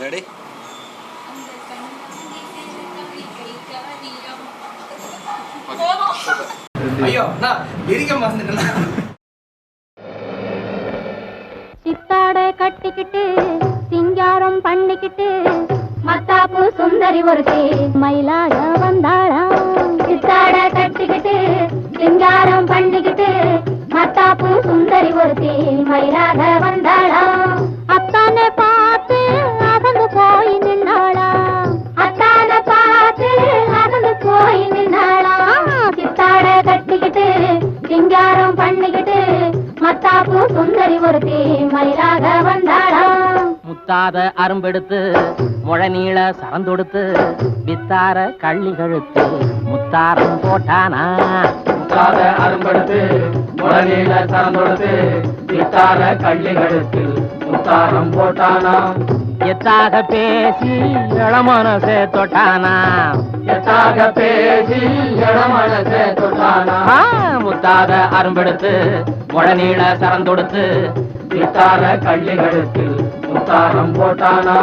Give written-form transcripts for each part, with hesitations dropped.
Ready? ஐயோ நான் எரிக்க மறந்துட்டேன். சித்தாடை கட்டிக்கிட்டு சிங்காரம் பண்ணிக்கிட்டு மத்தாப்பு சுந்தரி ஒருத்தி மயிலாக வந்தாளா. சித்தாடை கட்டிக்கிட்டு சிங்காரம் பண்ணிக்கிட்டு மத்தாப்பு சுந்தரி ஒருத்தி மயிலாக வந்தாளா. அத்தானை பார்த்து அகந்து போய் நின்னாளா. அத்தானை பார்த்து அகந்து போய் நின்னாளா. சித்தாடை கட்டிக்கிட்டு சிங்காரம் பண்ணிக்கிட்டு மத்தாப்பு சுந்தரி ஒருத்தி மயிலாக வந்தாளா. முத்தாத அரும்பெடுத்து முழநீள சரந்தொடுத்து வித்தார கள்ளி கழுத்து முத்தாரம் போட்டானா. முத்தாத அரும்பெடுத்து முழநீள சரந்தொடுத்து வித்தார கள்ளி கழுத்து முத்தாரம் போட்டானா. எத்தாக பேசி இளமனசே தொட்டானா. எத்தாக பேசி இளமனசே தொட்டானா. முத்தாத அரும்பெடுத்து முழநீள சரந்தொடுத்து வித்தார கள்ளி கழுத்து முத்தாரம் போட்டானா.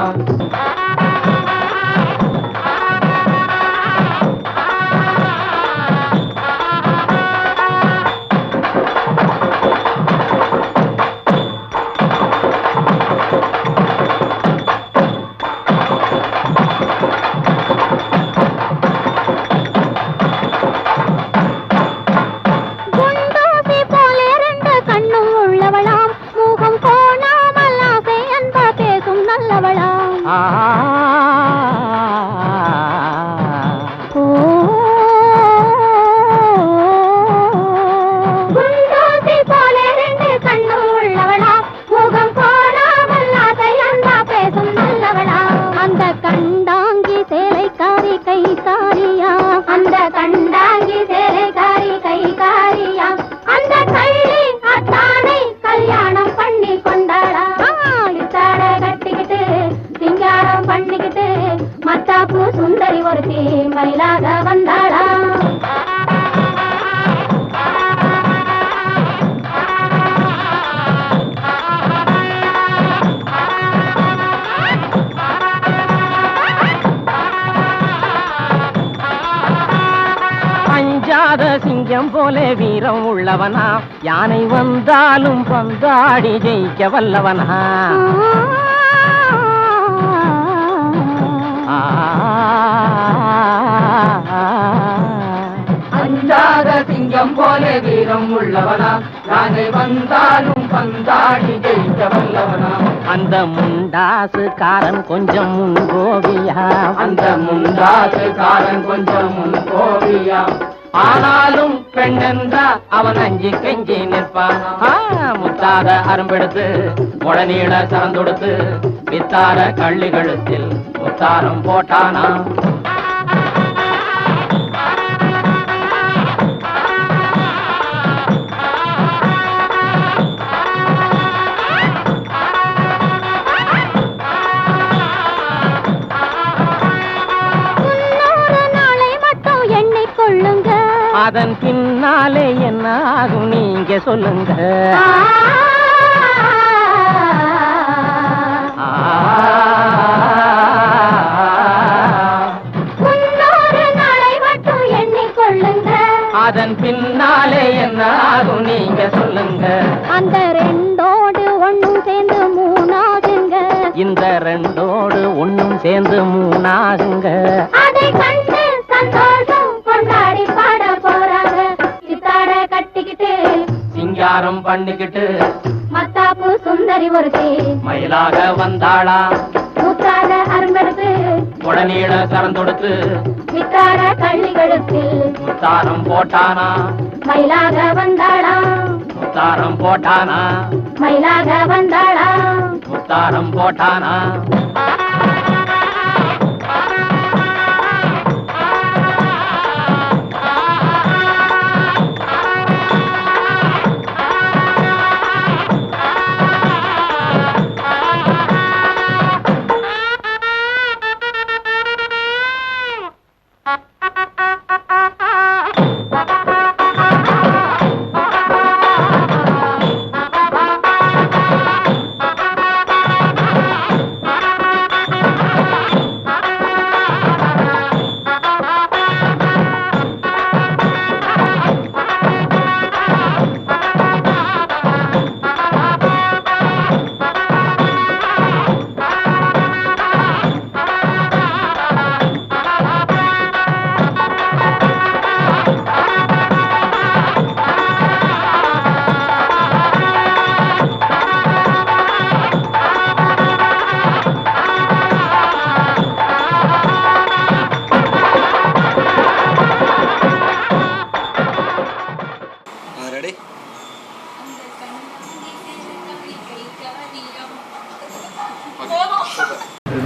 சுந்தரி ஒருத்தி மயிலாக வந்தாளா. பஞ்சாத சிங்கம் போல வீரம் உள்ளவனா. யானை வந்தாலும் பந்தாடி ஜெயிக்க வல்லவனா. அஞ்சாத சிங்கம் போல வீரம் உள்ளவனா. யானை வந்தாலும் பந்தாடி ஜெயிக்க வல்லவனா. அந்த முண்டாசு காரன் கொஞ்சம் முன் கோபியா. அந்த முண்டாசு காரன் கொஞ்சம் முன் கோபியா. ஆனாலும் பெண்ணென்றா அவன் அஞ்சி கெஞ்சி நிற்பான். முத்தாத அரும்பெடுத்து முழநீள சரந்தொடுத்து வித்தார கள்ளி கழுத்தில் முத்தாரம் போட்டானா. அதன் பின்னாலே என்ன ஆகும் நீங்க சொல்லுங்க. அதன் பின்னாலே என்ன ஆகும் நீங்க சொல்லுங்க. அந்த ரெண்டோடு ஒண்ணும் சேர்ந்து மூணாகுங்க. இந்த ரெண்டோடு ஒண்ணும் சேர்ந்து மூணாகுங்க. அதை கண்டு சந்தோஷம் கொண்டாடி பாட போறாங்க. சித்தாட கட்டிக்கிட்டு சிங்காரம் பண்ணிக்கிட்டு மத்தாப்பு சுந்தரி ஒருத்தி மயிலாக வந்தாளா. முத்தாட அரும்பெடுத்து முழநீள சரந்தொடுத்து வித்தாட கள்ளி கழுத்தில் முத்தாரம் போட்டானா. மயிலாக வந்தாளா. முத்தாரம் போட்டானா. மயிலாக வந்தாளா. முத்தாரம் போட்டானா.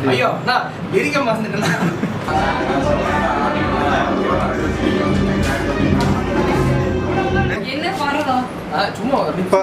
ஐயோ நான் எரிக்க மறந்துட்டேன். என்ன பண்றோம்? சும்மா இப்ப